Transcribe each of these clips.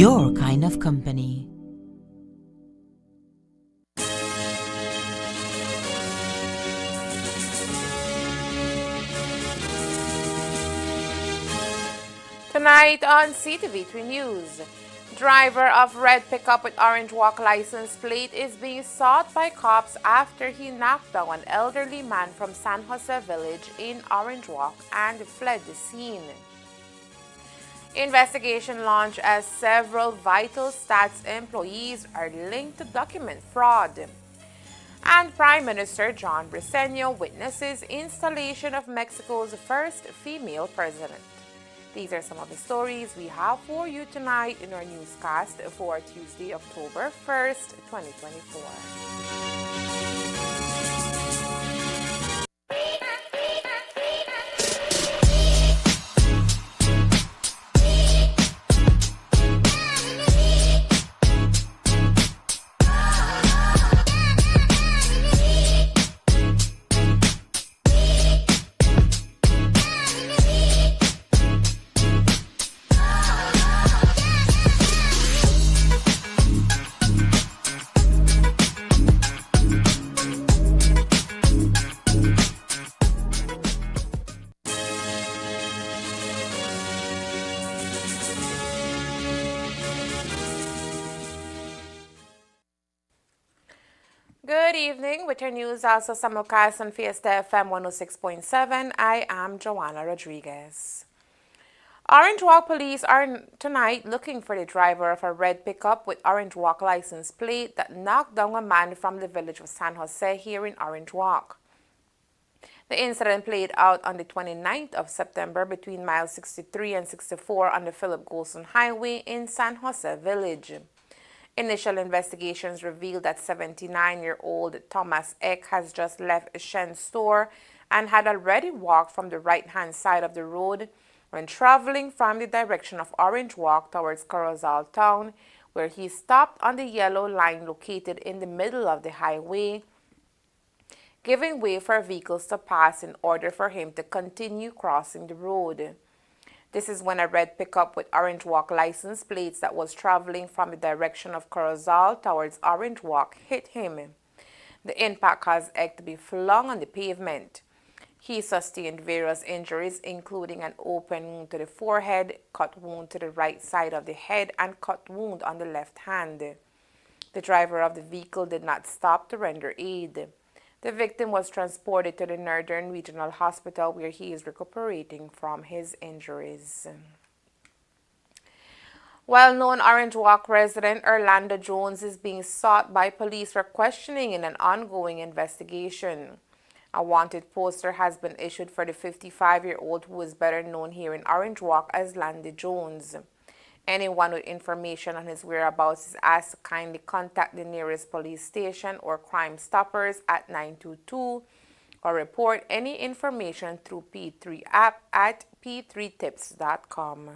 your kind of company. Tonight on Ctv3 News, driver of red pickup with orange walk license plate is being sought by cops after he knocked down an elderly man from San Jose Village in Orange Walk and fled the scene. Investigation launched as several Vital Stats employees are linked to document fraud. And Prime Minister John Briceño witnesses installation of Mexico's first female president. These are some of the stories we have for you tonight in our newscast for Tuesday, October 1st, 2024. Good evening. With your news also simulcast on Fiesta FM 106.7, I am Joanna Rodriguez. Orange Walk police are tonight looking for the driver of a red pickup with Orange Walk license plate that knocked down a man from the village of San Jose here in Orange Walk. The incident played out on the 29th of September between miles 63 and 64 on the Philip Golson Highway in San Jose Village. Initial investigations revealed that 79-year-old Thomas Eck has just left Shen's store and had already walked from the right-hand side of the road when traveling from the direction of Orange Walk towards Corozal Town, where he stopped on the yellow line located in the middle of the highway, giving way for vehicles to pass in order for him to continue crossing the road. This is when a red pickup with Orange Walk license plates that was traveling from the direction of Corozal towards Orange Walk hit him. The impact caused Eck to be flung on the pavement. He sustained various injuries, including an open wound to the forehead, cut wound to the right side of the head, and cut wound on the left hand. The driver of the vehicle did not stop to render aid. The victim was transported to the Northern Regional Hospital where he is recuperating from his injuries. Well-known Orange Walk resident Orlando Jones is being sought by police for questioning in an ongoing investigation. A wanted poster has been issued for the 55-year-old who is better known here in Orange Walk as Landy Jones. Anyone with information on his whereabouts is asked to kindly contact the nearest police station or Crime Stoppers at 922 or report any information through P3 app at p3tips.com.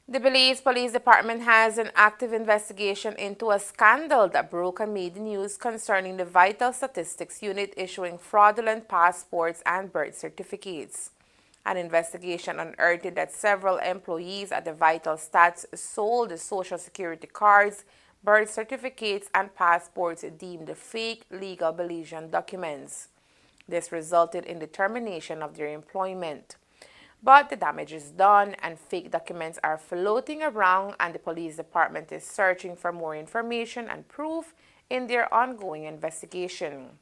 The Belize Police Department has an active investigation into a scandal that broke and made the news concerning the Vital Statistics Unit issuing fraudulent passports and birth certificates. An investigation unearthed that several employees at the Vital Stats sold Social Security cards, birth certificates, and passports deemed fake legal Belizean documents. This resulted in the termination of their employment. But the damage is done and fake documents are floating around, and the police department is searching for more information and proof in their ongoing investigation.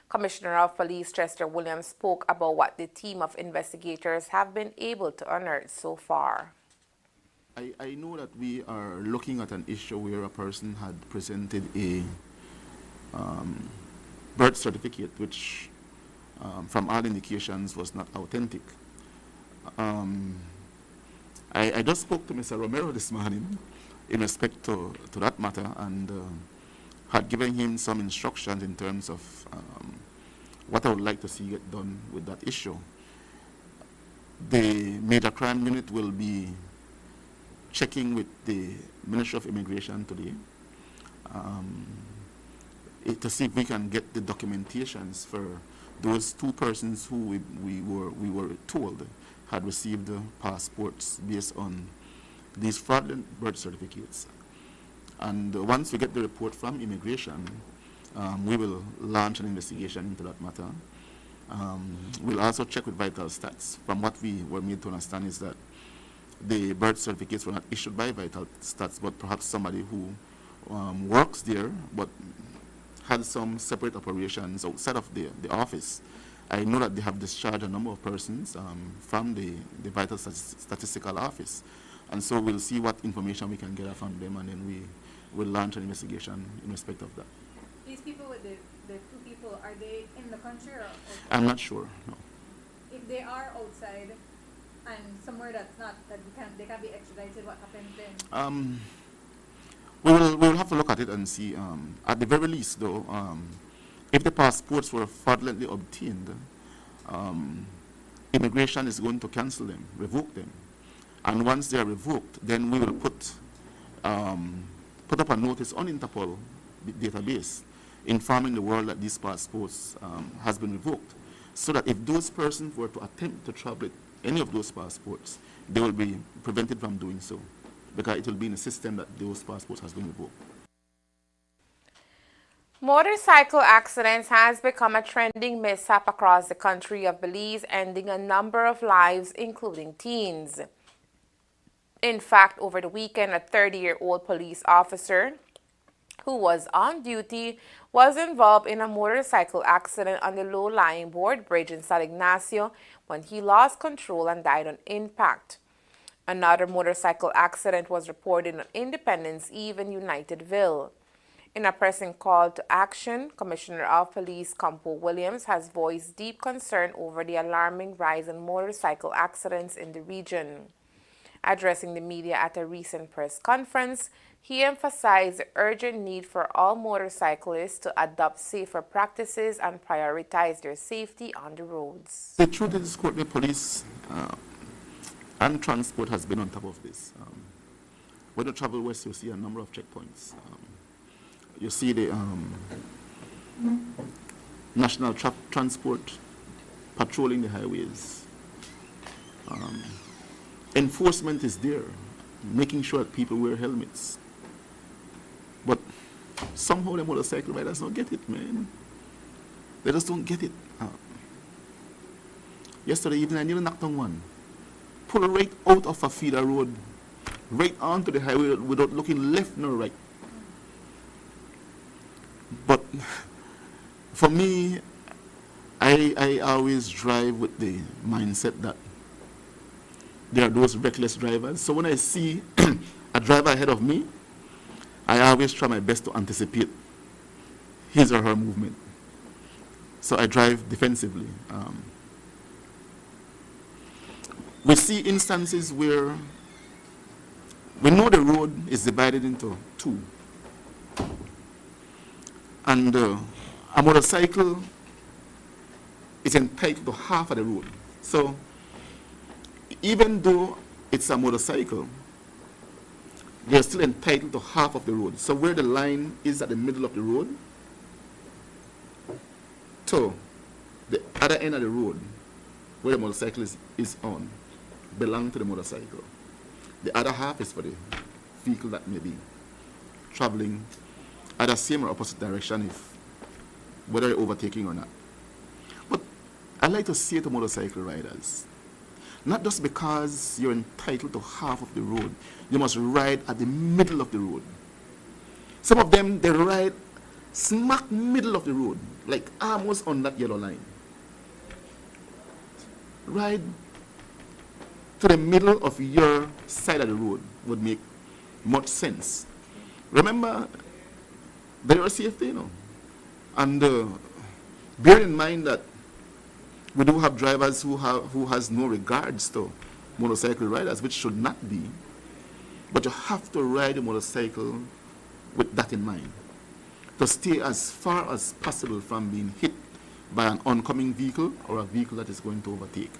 Commissioner of Police Chester Williams spoke about what the team of investigators have been able to unearth so far. I know that we are looking at an issue where a person had presented a birth certificate which from all indications was not authentic. I just spoke to Mr. Romero this morning in respect to that matter and had given him some instructions in terms of what I would like to see get done with that issue. The Major Crime Unit will be checking with the Ministry of Immigration today to see if we can get the documentations for those two persons who we were told had received passports based on these fraudulent birth certificates. And once we get the report from immigration, we will launch an investigation into that matter. We'll also check with Vital Stats. From what we were made to understand is that the birth certificates were not issued by Vital Stats, but perhaps somebody who works there but had some separate operations outside of the office. I know that they have discharged a number of persons from the Vital Statistical Office. And so we'll see what information we can gather from them, and then we will launch an investigation in respect of that. These people with the two people, are they in the country or outside? I'm not sure, no. If they are outside and somewhere that's not, that they can't be extradited, what happens then? We will have to look at it and see. At the very least, though, if the passports were fraudulently obtained, immigration is going to cancel them, revoke them. And once they are revoked, then we will put up a notice on Interpol database informing the world that these passports has been revoked, so that if those persons were to attempt to travel with any of those passports, they will be prevented from doing so, because it will be in the system that those passports has been revoked. Motorcycle accidents has become a trending mishap across the country of Belize, ending a number of lives, including teens. In fact, over the weekend, a 30-year-old police officer who was on duty was involved in a motorcycle accident on the low-lying board bridge in San Ignacio when he lost control and died on impact. Another motorcycle accident was reported on Independence Eve in Unitedville. In a pressing call to action, Commissioner of Police Campo Williams has voiced deep concern over the alarming rise in motorcycle accidents in the region. Addressing the media at a recent press conference, he emphasized the urgent need for all motorcyclists to adopt safer practices and prioritize their safety on the roads. The truth is, the police and transport has been on top of this. When you travel west, you see a number of checkpoints. You see the national transport patrolling the highways. Enforcement is there, making sure that people wear helmets. But somehow the motorcycle riders don't get it, man. They just don't get it. Yesterday evening, I nearly knocked on one. Pull right out of a feeder road, right onto the highway without looking left nor right. But for me, I always drive with the mindset that there are those reckless drivers. So when I see a driver ahead of me, I always try my best to anticipate his or her movement. So I drive defensively. We see instances where we know the road is divided into two. And a motorcycle is entitled to half of the road. So even though it's a motorcycle, they're still entitled to half of the road. So where the line is at the middle of the road, to the other end of the road, where the motorcycle is on, belong to the motorcycle. The other half is for the vehicle that may be traveling either same or opposite direction, if whether you're overtaking or not. But I like to say to motorcycle riders, not just because you're entitled to half of the road, you must ride at the middle of the road. Some of them, they ride smack middle of the road, like almost on that yellow line. Ride to the middle of your side of the road would make much sense. Remember, there are safety, you know. And bear in mind that we do have drivers who has no regards to motorcycle riders, which should not be. But you have to ride a motorcycle with that in mind, to stay as far as possible from being hit by an oncoming vehicle or a vehicle that is going to overtake.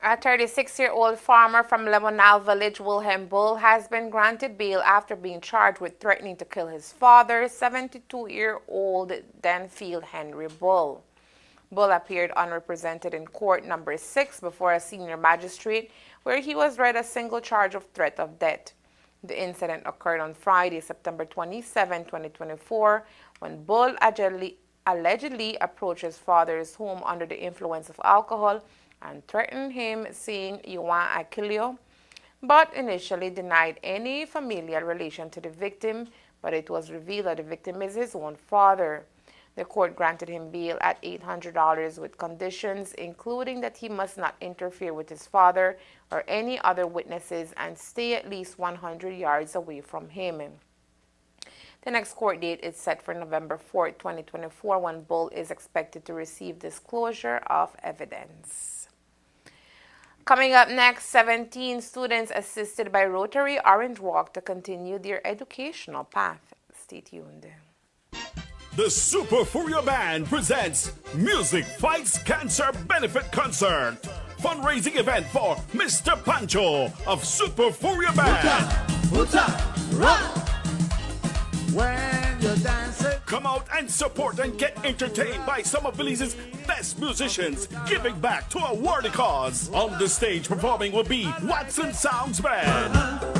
A 36-year-old farmer from Lemonal Village, Wilhelm Bull, has been granted bail after being charged with threatening to kill his father, 72-year-old Denfield Henry Bull. Bull appeared unrepresented in court number 6 before a senior magistrate, where he was read a single charge of threat of death. The incident occurred on Friday, September 27, 2024, when Bull allegedly approached his father's home under the influence of alcohol and threatened him, saying "Yuan Aquilio," but initially denied any familial relation to the victim, but it was revealed that the victim is his own father. The court granted him bail at $800 with conditions, including that he must not interfere with his father or any other witnesses and stay at least 100 yards away from him. The next court date is set for November 4, 2024, when Bull is expected to receive disclosure of evidence. Coming up next, 17 students assisted by Rotary Orange Walk to continue their educational path. Stay tuned. The Super Furia Band presents Music Fights Cancer Benefit Concert. Fundraising event for Mr. Pancho of Super Furia Band. When you're dancing, Come out and support and get entertained by some of Belize's best musicians, giving back to a worthy cause. On the stage performing will be Watson Sounds Band,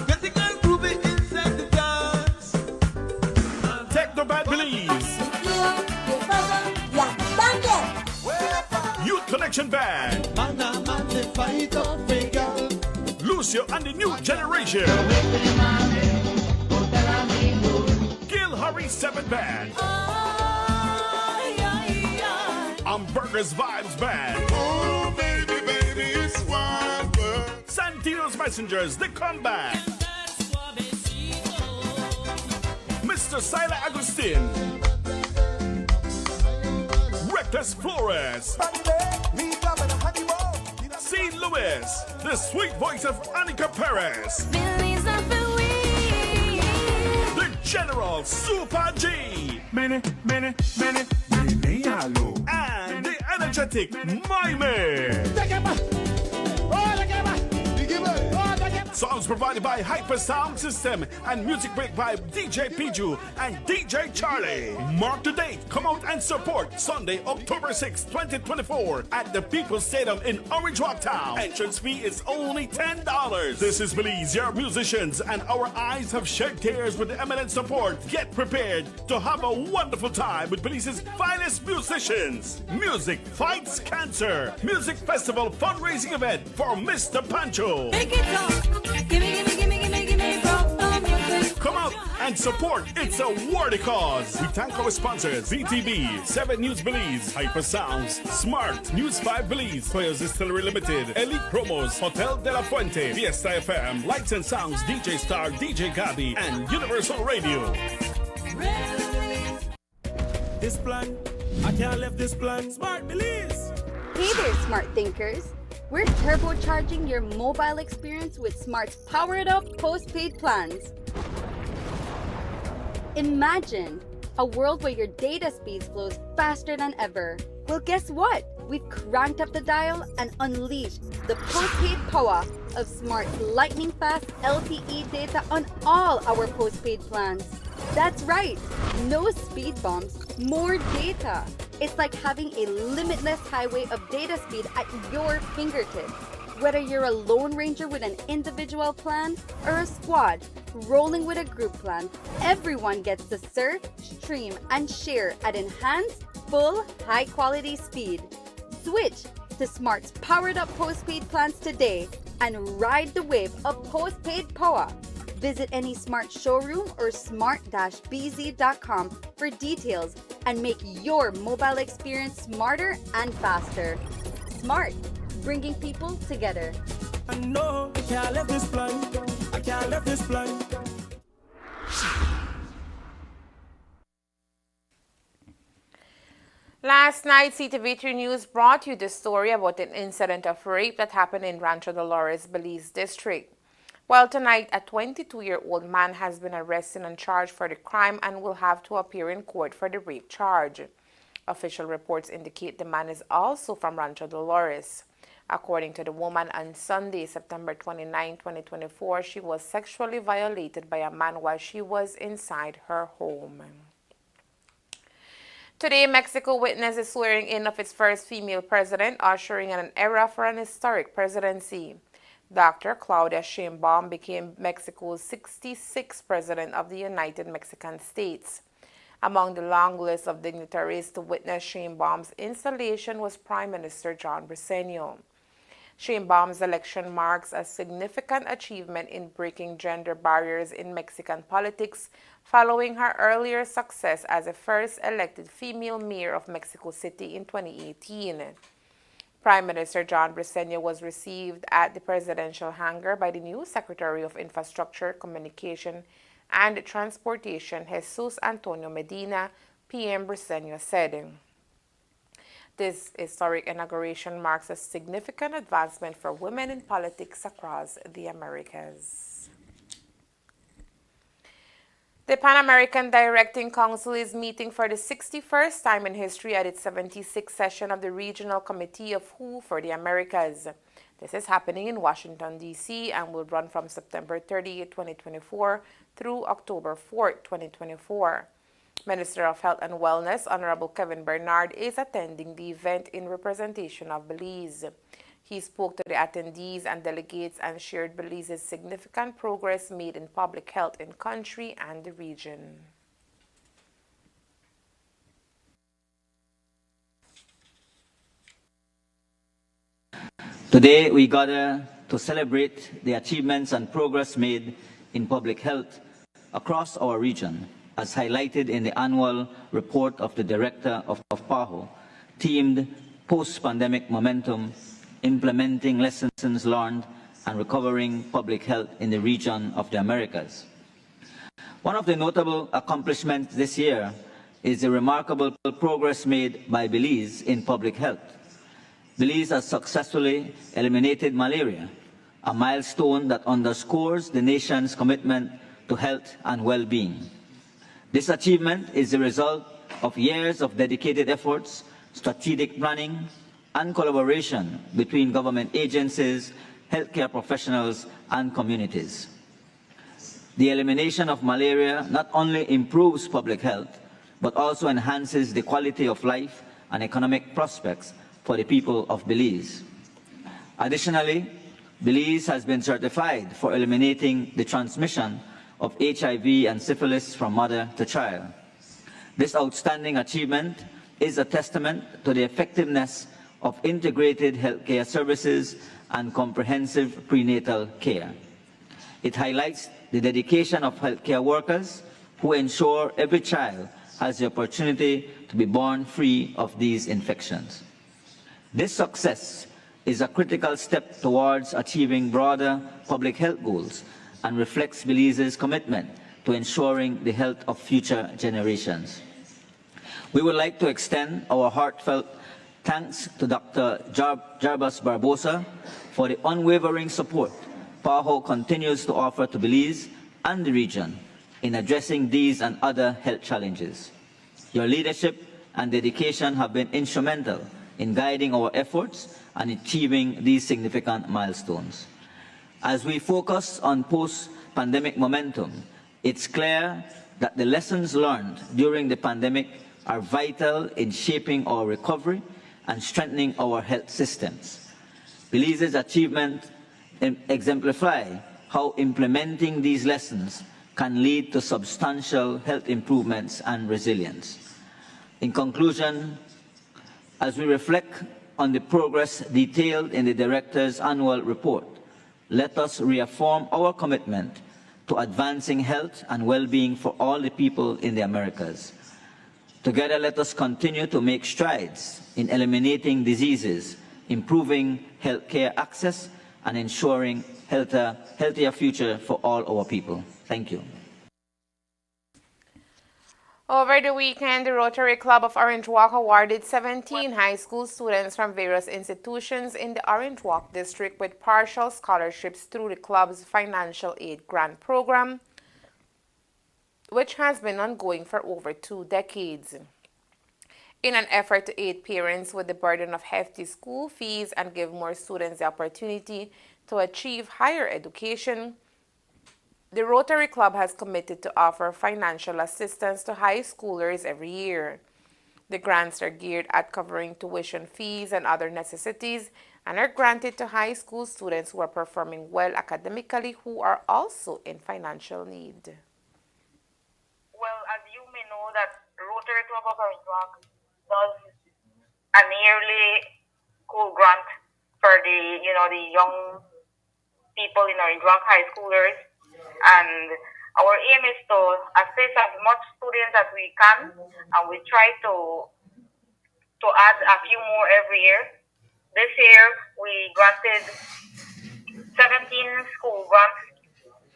getting a groovy inside the dance. Techno Band Belize, Youth Connection Band, Man, they fight up figure. Lucio and the New Generation, Gil Hurry 7 Band, Burgers Vibes Band, Oh, baby, baby, it's wild world. Santino's Messengers, The Comeback, Mr. Sila Agustin, Reckless Flores, St. Louis, the sweet voice of Annika Perez, the General Super G, and the energetic Mime. Songs provided by Hyper Sound System and music break by DJ Piju and DJ Charlie. Mark the date. Come out and support Sunday, October 6, 2024 at the People's Stadium in Orange Walk Town. Entrance fee is only $10. This is Belize, your musicians, and our eyes have shed tears with the eminent support. Get prepared to have a wonderful time with Belize's finest musicians. Music Fights Cancer. Music Festival fundraising event for Mr. Pancho. Come out and support. It's a worthy cause. We thank our sponsors: VTV, 7 News Belize, Hyper Sounds, Smart, News 5 Belize, Players Distillery Limited, Elite Promos, Hotel de la Fuente, Fiesta FM, Lights and Sounds, DJ Star, DJ Gabi, and Universal Radio. This plan, I can't leave this plan. Smart Belize. Hey there, smart thinkers. We're turbocharging your mobile experience with Smart's powered up postpaid plans. Imagine a world where your data speeds flows faster than ever. Well, guess what? We've cranked up the dial and unleashed the postpaid power of Smart's lightning fast LTE data on all our postpaid plans. That's right, no speed bumps, more data. It's like having a limitless highway of data speed at your fingertips. Whether you're a lone ranger with an individual plan or a squad rolling with a group plan, everyone gets to surf, stream, and share at enhanced, full, high-quality speed. Switch to Smart's powered-up postpaid plans today and ride the wave of postpaid power. Visit any Smart showroom or smart-bz.com for details and make your mobile experience smarter and faster. Smart, bringing people together. I know I can't leave this plan. I can't leave this plan. Last night, Ctv3 News brought you the story about an incident of rape that happened in Rancho Dolores, Belize District. Well, tonight, a 22-year-old man has been arrested and charged for the crime and will have to appear in court for the rape charge. Official reports indicate the man is also from Rancho Dolores. According to the woman, on Sunday, September 29, 2024, she was sexually violated by a man while she was inside her home. Today, Mexico witnessed the swearing in of its first female president, ushering in an era for an historic presidency. Dr. Claudia Sheinbaum became Mexico's 66th president of the United Mexican States. Among the long list of dignitaries to witness Sheinbaum's installation was Prime Minister John Briceño. Sheinbaum's election marks a significant achievement in breaking gender barriers in Mexican politics, following her earlier success as the first elected female mayor of Mexico City in 2018. Prime Minister John Briceño was received at the presidential hangar by the new Secretary of Infrastructure, Communication, and Transportation, Jesus Antonio Medina, PM Briceño said. This historic inauguration marks a significant advancement for women in politics across the Americas. The Pan American Directing Council is meeting for the 61st time in history at its 76th session of the Regional Committee of WHO for the Americas. This is happening in Washington, D.C. and will run from September 30, 2024 through October 4, 2024. Minister of Health and Wellness, Honorable Kevin Bernard, is attending the event in representation of Belize. He spoke to the attendees and delegates and shared Belize's significant progress made in public health in country and the region. Today we gather to celebrate the achievements and progress made in public health across our region, as highlighted in the annual report of the Director of PAHO, themed Post-Pandemic Momentum, Implementing Lessons Learned and Recovering Public Health in the Region of the Americas. One of the notable accomplishments this year is the remarkable progress made by Belize in public health. Belize has successfully eliminated malaria, a milestone that underscores the nation's commitment to health and well-being. This achievement is the result of years of dedicated efforts, strategic planning, and collaboration between government agencies, healthcare professionals, and communities. The elimination of malaria not only improves public health, but also enhances the quality of life and economic prospects for the people of Belize. Additionally, Belize has been certified for eliminating the transmission of HIV and syphilis from mother to child. This outstanding achievement is a testament to the effectiveness of integrated healthcare services and comprehensive prenatal care. It highlights the dedication of healthcare workers who ensure every child has the opportunity to be born free of these infections. This success is a critical step towards achieving broader public health goals and reflects Belize's commitment to ensuring the health of future generations. We would like to extend our heartfelt thanks to Dr. Jarbas Barbosa for the unwavering support PAHO continues to offer to Belize and the region in addressing these and other health challenges. Your leadership and dedication have been instrumental in guiding our efforts and achieving these significant milestones. As we focus on post-pandemic momentum, it's clear that the lessons learned during the pandemic are vital in shaping our recovery and strengthening our health systems. Belize's achievements exemplify how implementing these lessons can lead to substantial health improvements and resilience. In conclusion, as we reflect on the progress detailed in the Director's annual report, let us reaffirm our commitment to advancing health and well-being for all the people in the Americas. Together, let us continue to make strides in eliminating diseases, improving healthcare access, and ensuring healthier future for all our people. Thank you. Over the weekend, the Rotary Club of Orange Walk awarded 17 high school students from various institutions in the Orange Walk district with partial scholarships through the club's financial aid grant program, which has been ongoing for over 2 decades. In an effort to aid parents with the burden of hefty school fees and give more students the opportunity to achieve higher education, the Rotary Club has committed to offer financial assistance to high schoolers every year. The grants are geared at covering tuition fees and other necessities and are granted to high school students who are performing well academically who are also in financial need. Well, as you may know, that Rotary Club of Rock does a yearly school grant for the young people in our Rock high schoolers, and our aim is to assist as much students as we can, and we try to add a few more every year. This year, we granted 17 school grants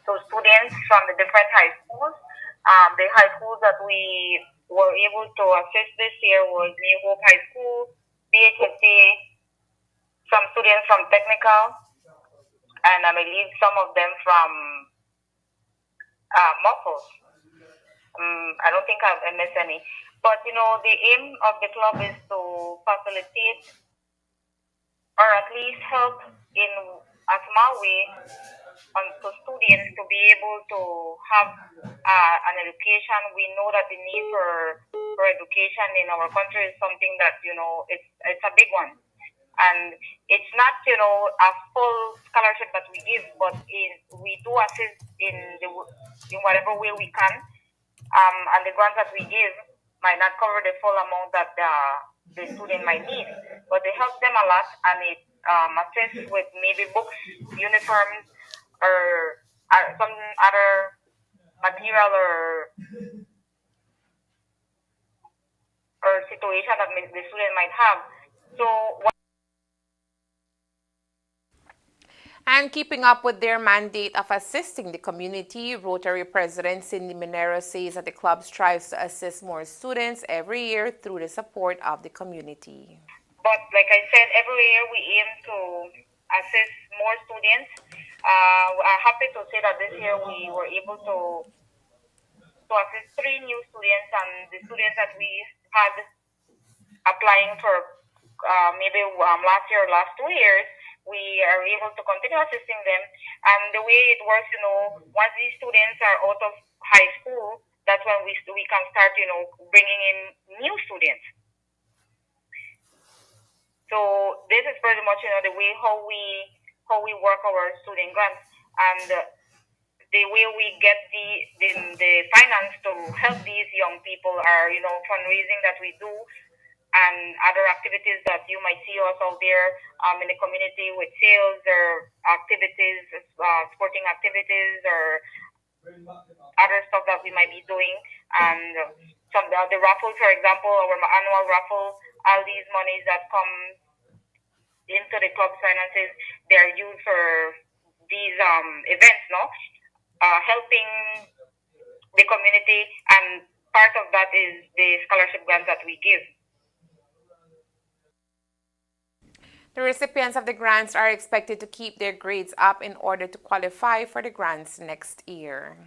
to students from the different high schools. The high schools that we were able to assist this year was New Hope High School, BHSA, some students from technical, and I believe some of them from Muffles. I don't think I've missed any. But, the aim of the club is to facilitate or at least help in a small way to students to be able to have an education. We know that the need for education in our country is something that, it's a big one. And it's not, a full scholarship that we give, but we do assist in whatever way we can. And the grants that we give might not cover the full amount that the student might need, but they help them a lot, and it assists with maybe books, uniforms, or some other material or situation that the student might have. And keeping up with their mandate of assisting the community, Rotary President Cindy Minero says that the club strives to assist more students every year through the support of the community. But like I said, every year we aim to assist more students. I'm happy to say that this year we were able to assist 3 new students, and the students that we had applying for maybe last year or last 2 years, we are able to continue assisting them. And the way it works, once these students are out of high school, that's when we can start, bringing in new students. So this is pretty much, the way how we work our student grants, and the way we get the finance to help these young people are, fundraising that we do, and other activities that you might see us out there in the community with sales or activities, sporting activities, or other stuff that we might be doing. And some the raffle, for example, our annual raffle, all these monies that come into the club's finances, they are used for these events, helping the community, and part of that is the scholarship grants that we give. The recipients of the grants are expected to keep their grades up in order to qualify for the grants next year.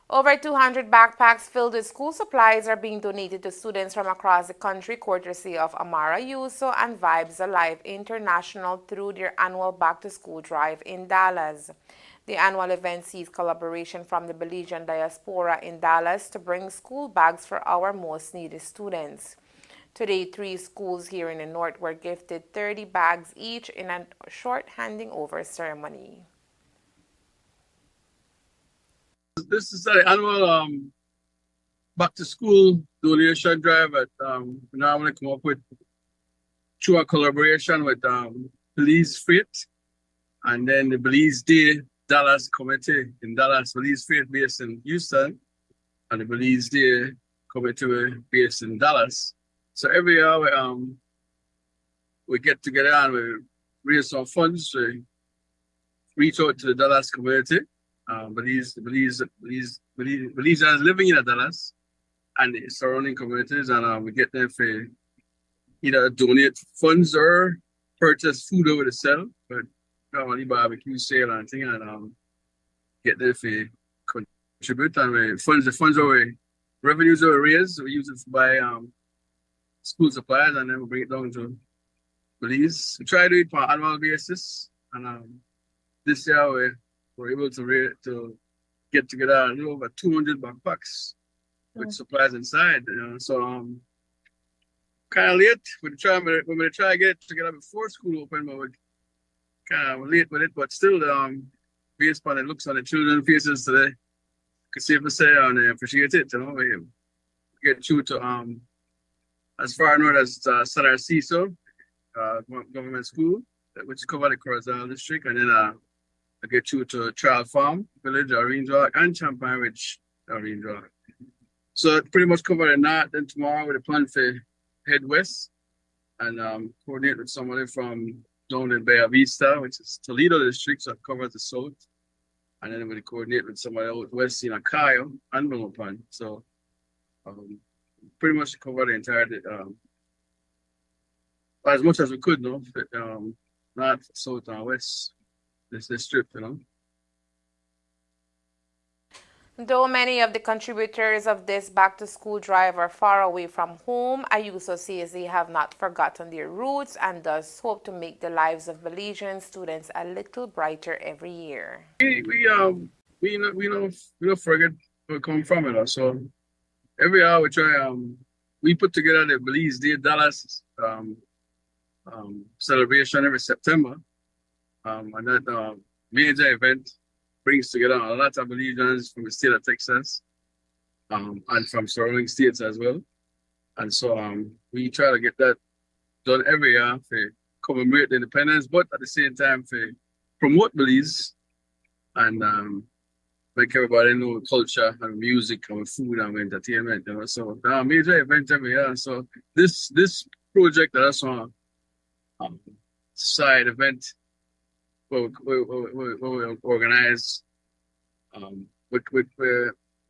Over 200 backpacks filled with school supplies are being donated to students from across the country, courtesy of Amara Yuso and Vibes Alive International through their annual back-to-school drive in Dallas. The annual event sees collaboration from the Belizean diaspora in Dallas to bring school bags for our most needy students. Today, 3 schools here in the north were gifted 30 bags each in a short handing over ceremony. This is the annual back to school donation drive that we normally come up with through a collaboration with Belize Faith, and then the Belize Day Dallas Committee in Dallas, Belize Faith based in Houston, and the Belize Day Committee based in Dallas. So every year we get together and we raise some funds to reach out to the Dallas community. Belizeans living in Dallas and the surrounding communities, and we get them for either donate funds or purchase food over the sale, but normally barbecue sale and thing, and get them for contribute, and the funds are revenues are raised. We use it to buy school supplies, and then we bring it down to Belize. We try to do it on an annual basis, and this year we're able to get together over 200 backpacks with supplies inside. So kind of late. When we try to get it together before school open, but we're kind of late with it. But still, based on the looks on the children's faces today, I could safe to say and appreciate it. You know, we get through to as far north as San Narciso government school, which cover the Corozal district, and then I get through to Child Farm Village, Orange Walk, and Champagne Ridge, Orange Walk. So it pretty much cover the north. Then tomorrow with a plan for head west and coordinate with somebody from down in Bay Vista, which is Toledo district, so it covers the south. And then we coordinate with somebody out west in Akayo and Belmopan. So pretty much cover the entire as much as we could, no, north, south, and west. This strip, you know. Though many of the contributors of this back-to-school drive are far away from home, Ayuso says they have not forgotten their roots and thus hope to make the lives of Belizean students a little brighter every year. We don't forget where we come from, you know. So every year we try. We put together the Belize Day Dallas celebration every September, and that major event brings together a lot of Belizeans from the state of Texas and from surrounding states as well. And so we try to get that done every year to commemorate the independence, but at the same time to promote Belize and make everybody know culture and music and food and entertainment. You know? So major event every year. So this project that I saw side event we organize we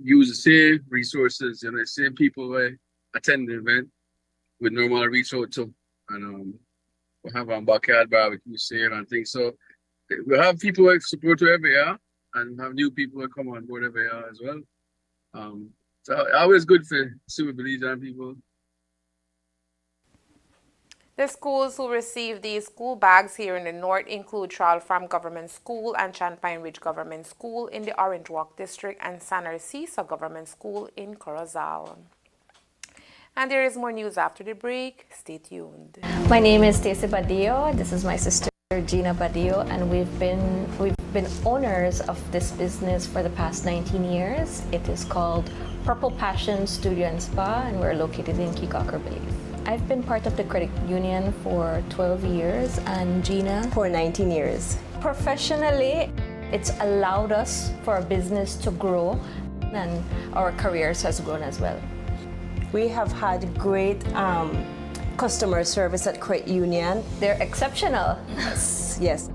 use the same resources, you know, the same people who attend the event we normally reach out to, and we have a backyard barbecue sale and things. So we have people who support every year and have new people who come on board every year as well. So always good for see what Belizean people. The schools who receive these school bags here in the north include Child Farm Government School and Champagne Ridge Government School in the Orange Walk District and San Narciso Government School in Corozal. And there is more news after the break. Stay tuned. My name is Stacey Badillo. This is my sister Gina Badillo, and we've been owners of this business for the past 19 years. It is called Purple Passion Studio and Spa, and we're located in Keycocker, Belize. I've been part of the credit union for 12 years and Gina for 19 years. Professionally, it's allowed us for our business to grow and our careers has grown as well. We have had great customer service at credit union. They're exceptional. Yes.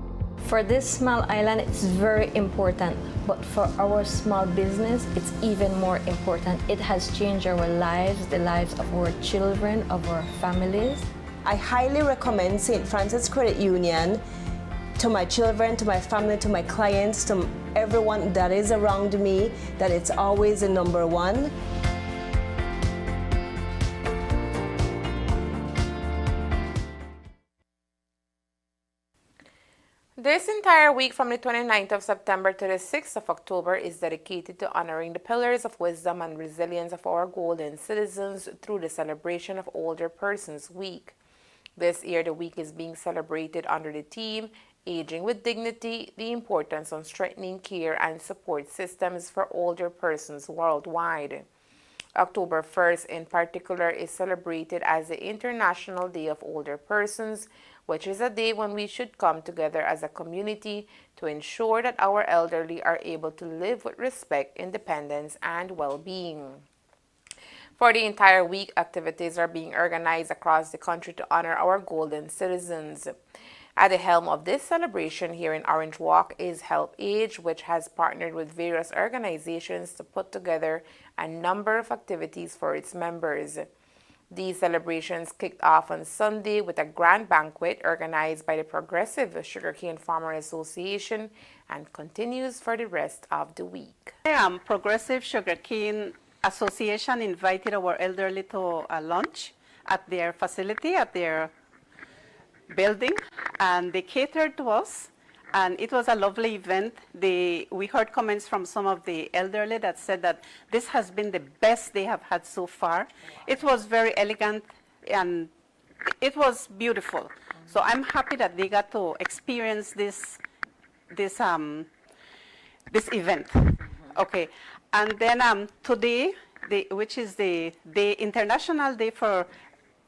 For this small island, it's very important, but for our small business, it's even more important. It has changed our lives, the lives of our children, of our families. I highly recommend St. Francis Credit Union to my children, to my family, to my clients, to everyone that is around me, that it's always the number one. This entire week from the 29th of September to the 6th of October is dedicated to honoring the pillars of wisdom and resilience of our golden citizens through the celebration of Older Persons Week. This year, the week is being celebrated under the theme, Aging with Dignity, the importance of strengthening care and support systems for older persons worldwide. October 1st in particular is celebrated as the International Day of Older Persons, which is a day when we should come together as a community to ensure that our elderly are able to live with respect, independence, and well-being. For the entire week, activities are being organized across the country to honor our golden citizens. At the helm of this celebration here in Orange Walk is Help Age, which has partnered with various organizations to put together a number of activities for its members. These celebrations kicked off on Sunday with a grand banquet organized by the Progressive Sugarcane Farmer Association and continues for the rest of the week. Progressive Sugarcane Association invited our elderly to a lunch at their facility, at their building, and they catered to us, and it was a lovely event. We heard comments from some of the elderly that said that this has been the best they have had so far. It was very elegant and it was beautiful. So I'm happy that they got to experience this event. Okay, and then today, which is the International Day for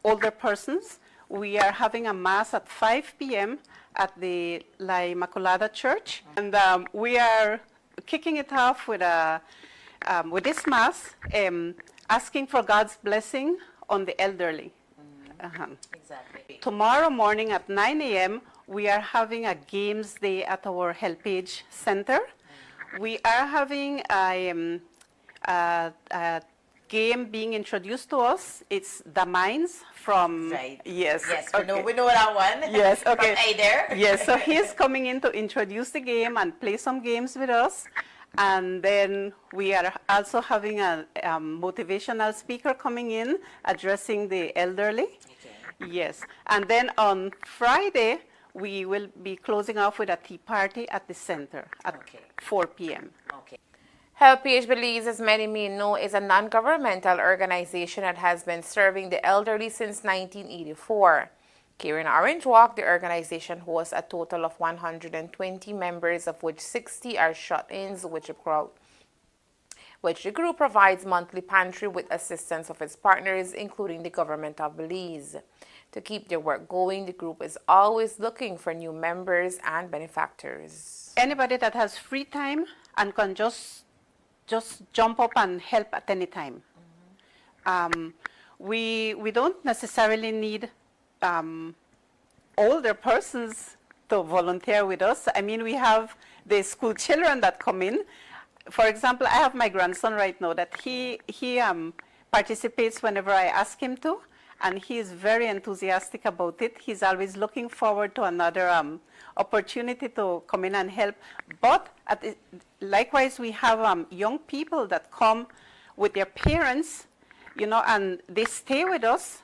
Older Persons, we are having a mass at 5 p.m. at the La Immaculada Church, and we are kicking it off with this mass, asking for God's blessing on the elderly. Exactly. Tomorrow morning at 9 a.m., we are having a games day at our HelpAge Center. We are having a game being introduced to us. It's The Mines from... Right. Yes. Yes, okay. we know that one. Yes, okay. From Adair. Yes, so he's coming in to introduce the game and play some games with us. And then we are also having a motivational speaker coming in, addressing the elderly. Okay. Yes. And then on Friday, we will be closing off with a tea party at the center at 4 p.m. Okay. HelpAge Belize, as many may know, is a non-governmental organization that has been serving the elderly since 1984. Here in Orange Walk, the organization hosts a total of 120 members, of which 60 are shut-ins, which the group provides monthly pantry with assistance of its partners, including the government of Belize. To keep their work going, the group is always looking for new members and benefactors. Anybody that has free time and can just jump up and help at any time. We don't necessarily need older persons to volunteer with us. I mean, we have the school children that come in. For example, I have my grandson right now that he participates whenever I ask him to, and he is very enthusiastic about it. He's always looking forward to another opportunity to come in and help. But likewise, we have young people that come with their parents, you know, and they stay with us.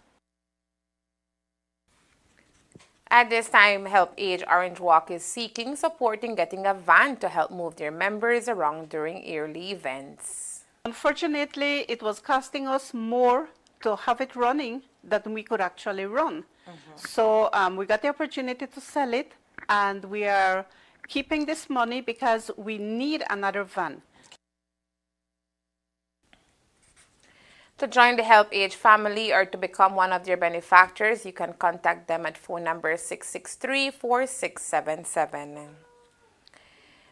At this time, HelpAge Orange Walk is seeking support in getting a van to help move their members around during yearly events. Unfortunately, it was costing us more to have it running than we could actually run. So we got the opportunity to sell it, and we are keeping this money because we need another van. To join the HelpAge family or to become one of their benefactors, you can contact them at phone number 663-4677.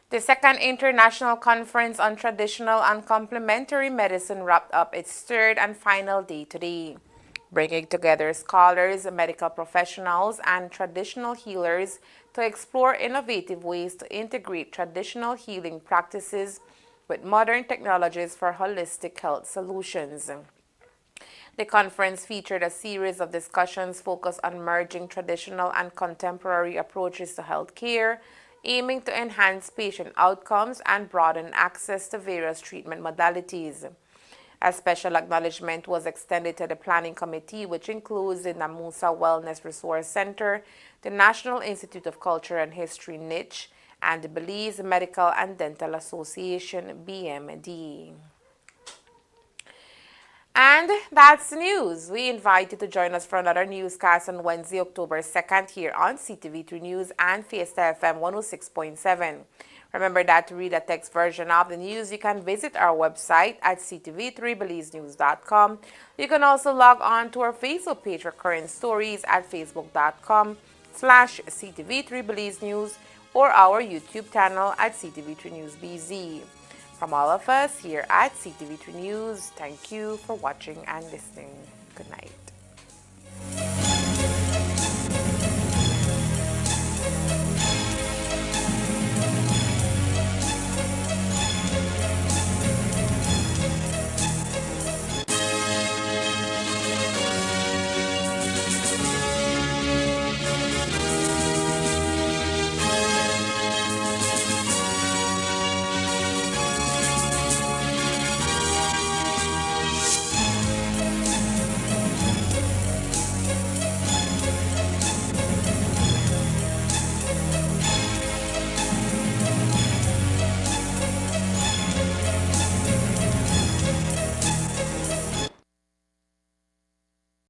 The second International Conference on Traditional and Complementary Medicine wrapped up its third and final day today, bringing together scholars, medical professionals, and traditional healers to explore innovative ways to integrate traditional healing practices with modern technologies for holistic health solutions. The conference featured a series of discussions focused on merging traditional and contemporary approaches to healthcare, aiming to enhance patient outcomes and broaden access to various treatment modalities. A special acknowledgement was extended to the planning committee, which includes the Namusa Wellness Resource Center, the National Institute of Culture and History, NICH, and the Belize Medical and Dental Association, BMD. And that's the news. We invite you to join us for another newscast on Wednesday, October 2nd here on Ctv3 News and Fiesta FM 106.7. Remember that to read a text version of the news, you can visit our website at ctv3belizenews.com. You can also log on to our Facebook page for current stories at facebook.com/ctv3belizenews or our YouTube channel at Ctv3 News BZ. From all of us here at Ctv3 News, thank you for watching and listening. Good night.